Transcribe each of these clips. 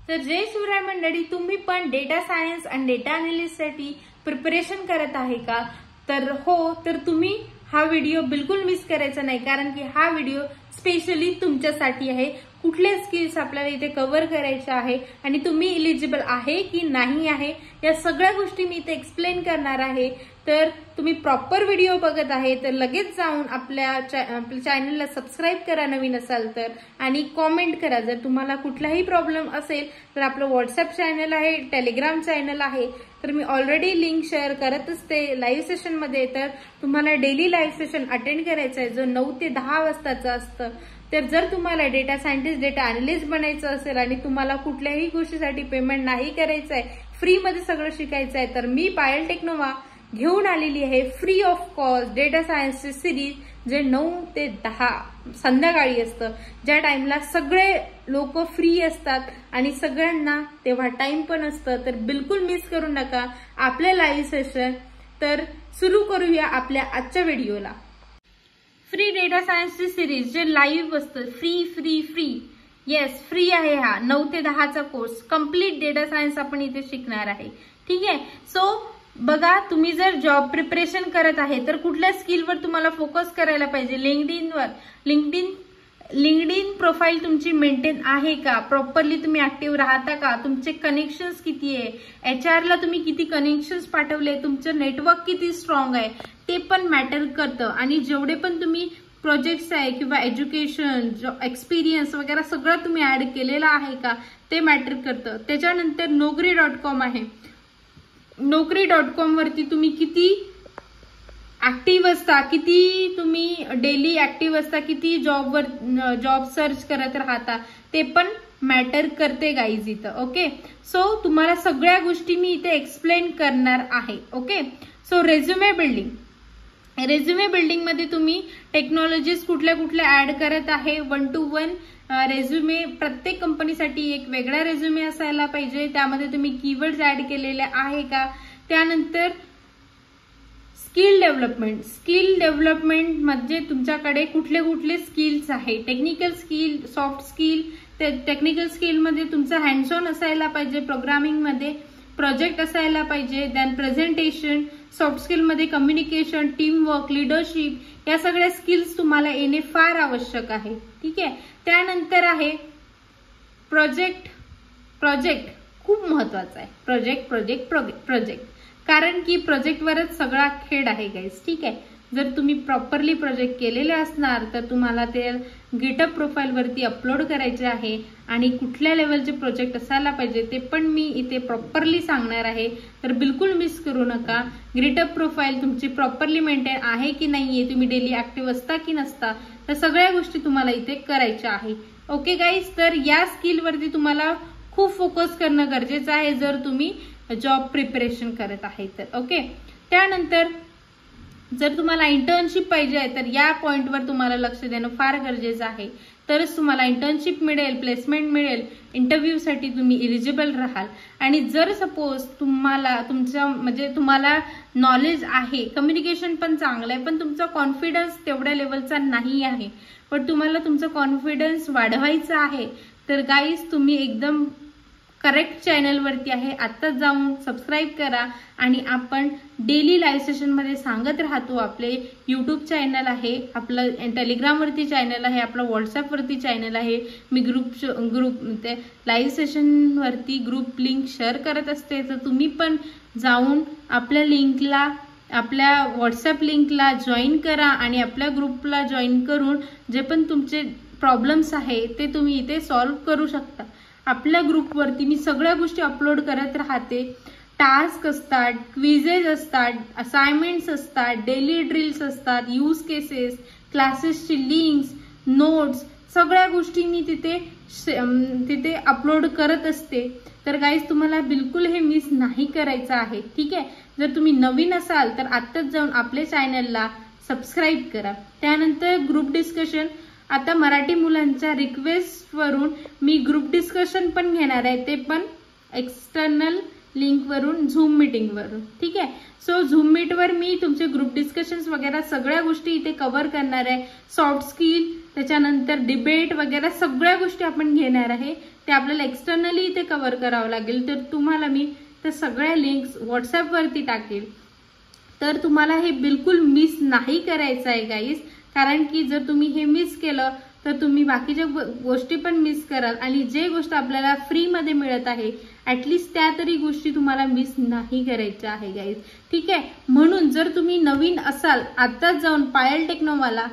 तर जय शिवराय मंडळी, तुम्ही पण डेटा सायन्स आणि डेटा अनालिस्टसाठी प्रिपरेशन करत आहे का? तर हो, तर तुम्ही हा व्हिडिओ बिलकुल मिस करायचा नाही, कारण की हा व्हिडिओ स्पेशली तुमच्यासाठी आहे. कुठले स्किल्स आपल्याला इथे कव्हर करायचे आहे आणि तुम्ही एलिजिबल आहे की नाही आहे या सगळ्या गोष्टी मी इथे एक्सप्लेन करणार आहे. तर तुम्ही प्रॉपर व्हिडिओ बघत आहे तर लगेच जाऊन आपल्या चॅनलला सबस्क्राईब करा नवीन असाल तर, आणि कॉमेंट करा. जर तुम्हाला कुठलाही प्रॉब्लेम असेल तर आपलं व्हॉट्सअप चॅनल आहे, टेलिग्राम चॅनल आहे, तर मी ऑलरेडी लिंक शेअर करत असते लाईव्ह सेशन मध्ये. तर तुम्हाला डेली लाईव्ह सेशन अटेंड करायचं आहे जो 9 ते 10 वाजताचं असतं. तर जर तुम्हाला डेटा सायंटिस्ट, डेटा अनालिस्ट बनायचं असेल आणि तुम्हाला कुठल्याही गोष्टीसाठी पेमेंट नाही करायचं आहे, फ्रीमध्ये सगळं शिकायचं आहे, तर मी पायल टेक्नोवा घेऊन आलेली आहे फ्री ऑफ कॉस्ट डेटा सायन्सची सिरीज, जे 9 ते 10 संध्याकाळी असतं, ज्या टाइमला सगळे लोक फ्री असतात आणि सगळ्यांना तेव्हा टाइम पण असतं. तर बिलकुल मिस करू नका आपले लाईव्ह सेशन. तर सुरू करूया आपल्या आजच्या व्हिडिओला. फ्री डेटा सायन्सची सिरीज जे लाईव्ह असतं, फ्री येस फ्री आहे. हा 9 ते 10चा कोर्स कम्प्लीट डेटा सायन्स आपण इथे शिकणार आहे. ठीक आहे. सो बघा, तुम्ही जर जॉब प्रिपरेशन करत आहे तर कुठल्या स्किलवर तुम्हाला फोकस करायला पाहिजे? लिंक्डइन प्रोफाईल तुमची मेंटेन आहे का? प्रॉपरली तुम्ही ऍक्टिव्ह राहता का? तुमचे कनेक्शन्स किती आहे? HR ला तुम्ही किती कनेक्शन्स पाठवले? तुमचं नेटवर्क किती स्ट्रॉंग आहे ते पण मॅटर करतं. आणि जेवढे पण तुम्ही प्रोजेक्ट्स आहे किंवा एज्युकेशन, एक्सपिरियन्स वगैरे सगळं तुम्ही ऍड केलेलं आहे का ते मॅटर करतं. त्याच्यानंतर Naukri.com आहे. Naukri.com वरती तुम्ही किती ऍक्टिव्ह असता, किती तुम्ही डेली ऍक्टिव्ह असता, किती जॉब सर्च करत राहता ते पण मॅटर करते गाईज इथं. ओके. सो तुम्हाला सगळ्या गोष्टी मी इथे एक्सप्लेन करणार आहे. ओके. सो रेझ्युमे बिल्डिंग मध्ये तुम्ही टेक्नॉलॉजीज कुठल्या कुठल्या ऍड करत आहे. 1 to 1 रेझ्युमे, प्रत्येक कंपनीसाठी एक वेगळा रेझ्युमे असायला पाहिजे. त्यामध्ये तुम्ही कीवर्ड्स ऍड केलेले आहे का? त्यानंतर स्किल डेव्हलपमेंट मध्ये तुमच्याकडे कुठले कुठले स्किल्स आहे? Technical skill, soft skill. Technical skill मध्ये तुमचं हँड्स ऑन असायला पाहिजे, प्रोग्रामिंग मध्ये प्रोजेक्ट असायला पाहिजे, देन प्रेझेंटेशन. सॉफ्ट स्किल मध्ये कम्युनिकेशन, टीमवर्क, लिडरशिप, या सगळ्या स्किल्स तुम्हाला येणे फार आवश्यक आहे. ठीक आहे. त्यानंतर आहे प्रोजेक्ट खूप महत्वाचा आहे. प्रोजेक्ट कारण की प्रोजेक्टवरच सगळा खेळ आहे गाईज. ठीक आहे. जर तुम्ही प्रॉपरली प्रोजेक्ट केलेले असणार तर तुम्हाला ते गिटअप प्रोफाईल वरती अपलोड करायचे आहे. आणि कुठल्या लेवलचे प्रोजेक्ट असायला पाहिजे ते पण मी इथे प्रॉपरली सांगणार आहे. तर बिलकुल मिस करू नका. गिटअप प्रोफाईल तुमची प्रॉपरली मेंटेन आहे की नाहीये, तुम्ही डेली ऍक्टिव्ह असता की नसता, तर सगळ्या गोष्टी तुम्हाला इथे करायच्या आहे. Okay guys. तर या स्किल वरती तुम्हाला खूप फोकस करणं गरजेचं आहे जर तुम्ही जॉब प्रिपरेशन करत आहे तर. ओके. त्यानंतर जर तुम्हाला इंटर्नशिप पाहिजे आहे तर या पॉइंटवर तुम्हाला लक्ष देणं फार गरजेचं आहे. तरच तुम्हाला इंटर्नशिप मिळेल, प्लेसमेंट मिळेल, इंटरव्ह्यू साठी तुम्ही एलिजिबल राहाल. आणि जर सपोज तुम्हाला नॉलेज आहे, कम्युनिकेशन पण चांगलं आहे, पण तुमचा कॉन्फिडन्स तेवढ्या लेवलचा नाही आहे, पण तुम्हाला तुमचा कॉन्फिडन्स वाढवायचा आहे, तर गाईज तुम्ही एकदम करेक्ट चॅनल वरती आहे. आत्ताच जाऊन सबस्क्राईब करा. आणि आपण डेली लाईव्ह सेशन मध्ये सांगत राहतो. आपले युट्यूब चॅनल आहे, आपलं टेलिग्राम वरती चॅनल आहे, आपलं व्हॉट्सअप वरती चॅनल आहे. मी ग्रुप लाईव्ह सेशन वरती ग्रुप लिंक शेअर करत असते. तर तुम्ही पण जाऊन आपल्या व्हॉट्सअप लिंकला जॉईन करा आणि आपल्या ग्रुपला जॉईन करून जे पण तुमचे प्रॉब्लेम्स आहे ते तुम्ही इथे सॉल्व्ह करू शकता. आपल्या ग्रुपवरती मी सगळ्या गोष्टी अपलोड करत राहते. टास्क असतात, क्विजेस असतात, असाइनमेंट्स असतात, डेली ड्रिल्स असतात, यूज केसेस, क्लासेसची लिंक्स, नोट्स, सगळ्या गोष्टी मी तिथे अपलोड करत असते. तर गाईज तुम्हाला बिलकुल हे मिस नाही करायचं आहे. ठीक आहे. जर तुम्ही नवीन असाल तर आत्ताच जाऊन आपल्या चॅनलला सबस्क्राईब करा. त्यानंतर ग्रुप डिस्कशन. आता मराठी मुलांच्या रिक्वेस्ट वरून मी ग्रुप डिस्कशन पण घेणार आहे, ते पण एक्सटर्नल लिंक वरून, झूम मीटिंग वरून. ठीक आहे. सो झूम मीटवर मी तुमचे ग्रुप डिस्कशन्स वगैरे सगळ्या गोष्टी इथे कव्हर करणार आहे. सॉफ्ट स्किल, त्याच्यानंतर डिबेट वगैरे सगळ्या गोष्टी आपण घेणार आहे. ते आपल्याला एक्सटर्नली इथे कव्हर करावं लागेल. तर तुम्हाला मी त्या सगळ्या लिंक्स व्हॉट्सअपवरती टाकेल. तर तुम्हाला हे बिलकुल मिस नाही करायचं आहे गाईज, कारण की जर तुम्ही हे मिस केलं तर तुम्ही बाकीच्या गोष्टी पण मिस कराल आणि जे गोष्ट आपल्याला फ्रीमध्ये मिळत आहे ऍटलिस्ट त्या तरी गोष्टी तुम्हाला मिस नाही करायच्या आहे गाईज. ठीक आहे, म्हणून जर तुम्ही नवीन असाल आत्ताच जाऊन पायल टेक्नोवाला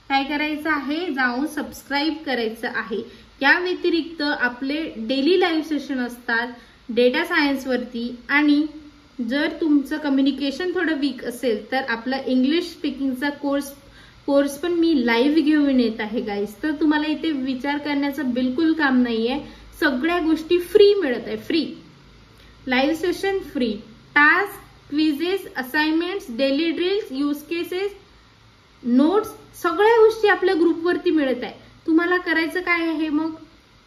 काय करायचं आहे, जाऊन सबस्क्राईब करायचं आहे. या व्यतिरिक्त आपले डेली लाईव्ह सेशन असतात डेटा सायन्सवरती, आणि जर तुमचं कम्युनिकेशन थोडं वीक असेल तर आपला इंग्लिश स्पीकिंगचा कोर्स पण मी लाईव्ह घेऊन येत आहे गाईज. तर तुम्हाला इथे विचार करण्याचं बिलकुल काम नाहीये, सगळ्या गोष्टी फ्री मिळत आहे. Free live session, free task, quizzes, assignments, daily drills, use cases, notes, सगळ्या गोष्टी आपल्या ग्रुपवरती मिळत आहे. तुम्हाला करायचं काय आहे, मग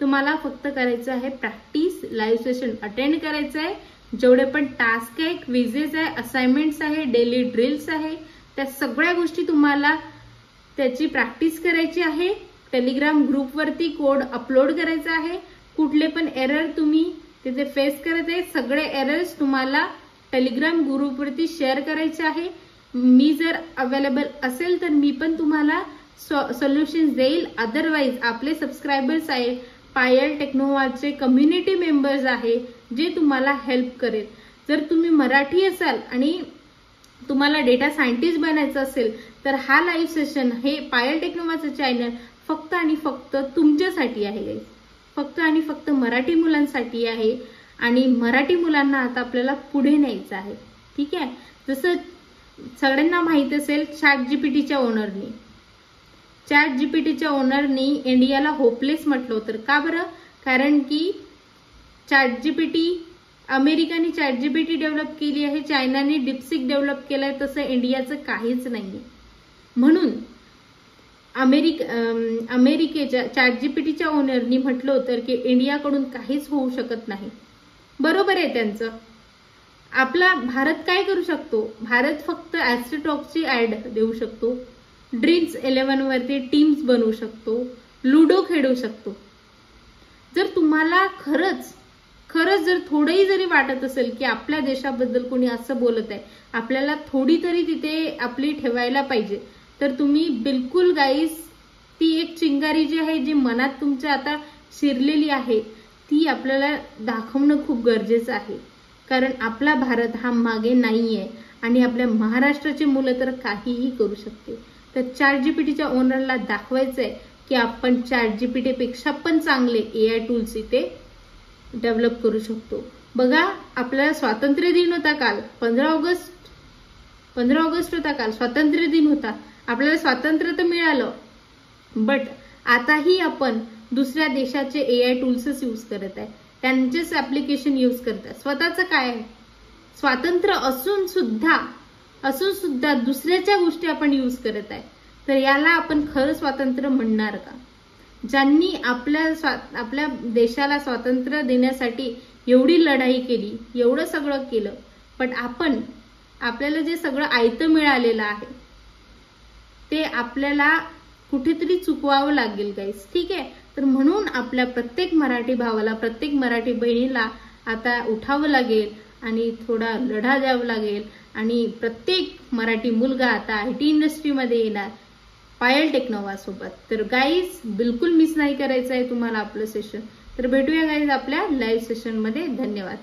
तुम्हाला फक्त करायचं आहे प्रॅक्टिस, लाईव्ह सेशन अटेंड करायचं आहे. जेवढे पण टास्क आहे, क्विजेस आहे, असाइनमेंट्स आहे, डेली ड्रिल्स आहे, त्या सगळ्या गोष्टी तुम्हाला त्याची प्रॅक्टिस करायची आहे. टेलिग्राम ग्रुपवरती कोड अपलोड करायचा आहे. कुठले पण एरर तुम्ही तिथे फेस करत आहे, सगळे एरर्स तुम्हाला टेलिग्राम ग्रुपवरती शेअर करायचे आहे. मी जर अवेलेबल असेल तर मी पण तुम्हाला सोल्युशन देईल. अदरवाईज आपले सबस्क्रायबर्स आहे, पायल टेक्नोवाचे कम्युनिटी मेंबर्स आहे, जे तुम्हाला हेल्प करेल. जर तुम्ही मराठी असाल आणि तुम्हाला डेटा सायंटिस्ट बनायचं असेल तर हा लाईव्ह सेशन, हे पायल टेक्नोवाचं चॅनल फक्त आणि फक्त तुमच्यासाठी आहे. फक्त आणि फक्त मराठी मुलांसाठी आहे आणि मराठी मुलांना आता आपल्याला पुढे न्यायचं आहे. ठीक आहे, जसं सगळ्यांना माहित असेल चॅट जीपीटीच्या ओनरनी इंडियाला होपलेस म्हटलं होतं. का बरं? कारण की चॅट जीपीटी, अमेरिकाने चॅट जीपीटी डेव्हलप केली आहे, चायनाने डिपसिक डेव्हलप केलंय, तसं इंडियाचं काहीच नाहीये. म्हणून अमेरिकेच्या चॅट जीपीटीच्या ओनरनी म्हटलं होतं की इंडियाकडून काहीच होऊ शकत नाही. बरोबर आहे त्यांचं. आपला भारत काय करू शकतो? भारत फक्त ऍस्ट्रोटॉकची ऍड देऊ शकतो, ड्रीम्स 11 वरती टीम्स बनवू शकतो, लुडो खेळू शकतो. जर तुम्हाला खरंच जर थोडंही जरी वाटत असेल की आपल्या देशाबद्दल कोणी असं बोलत आहे, आपल्याला थोडी तरी तिथे आपली ठेवायला पाहिजे, तर तुम्ही बिलकुल गाईस, ती एक चिंगारी जी आहे, जी मनात तुमच्या आता शिरलेली आहे, ती आपल्याला दाखवणं खूप गरजेचं आहे. कारण आपला भारत हा मागे नाहीये आणि आपल्या महाराष्ट्राची मुलं तर काहीही करू शकते. तर चॅट जीपीटीच्या ओनरला दाखवायचंय की आपण चॅट जीपीटी पेक्षा पण चांगले एआय टूल्स इथे डेव्हलप करू शकतो. बघा, आपल्याला स्वातंत्र्य दिन होता काल, 15 ऑगस्ट होता काल, स्वातंत्र्य दिन होता. आपल्याला स्वातंत्र्य तर मिळालं, बट आताही आपण दुसऱ्या देशाचे एआय टूल्सच यूज करत आहे, त्यांचेच ऍप्लिकेशन यूज करत आहे. स्वतःचं काय आहे? स्वातंत्र्य असून सुद्धा दुसऱ्याच्या गोष्टी आपण यूज करत आहे. तर याला आपण खरं स्वातंत्र्य म्हणणार का? ज्यांनी आपल्या देशाला स्वातंत्र्य देण्यासाठी एवढी लढाई केली, एवढं सगळं केलं, पण आपल्याला जे सगळं आयतं मिळालेलं आहे ते आपल्याला कुठेतरी चुकवावं लागेल गाईस. ठीक आहे, तर म्हणून आपल्या प्रत्येक मराठी भावाला, प्रत्येक मराठी बहिणीला आता उठावं लागेल आणि थोडा लढा द्यावा लागेल. आणि प्रत्येक मराठी मुलगा आता आयटी इंडस्ट्रीमध्ये येणार पायल टेक्नोवा सोबत. तर गाईज, बिलकुल मिस नाही करायचं आहे तुम्हाला आपलं सेशन. तर भेटूया गाईज आपल्या लाईव्ह सेशन मध्ये. धन्यवाद.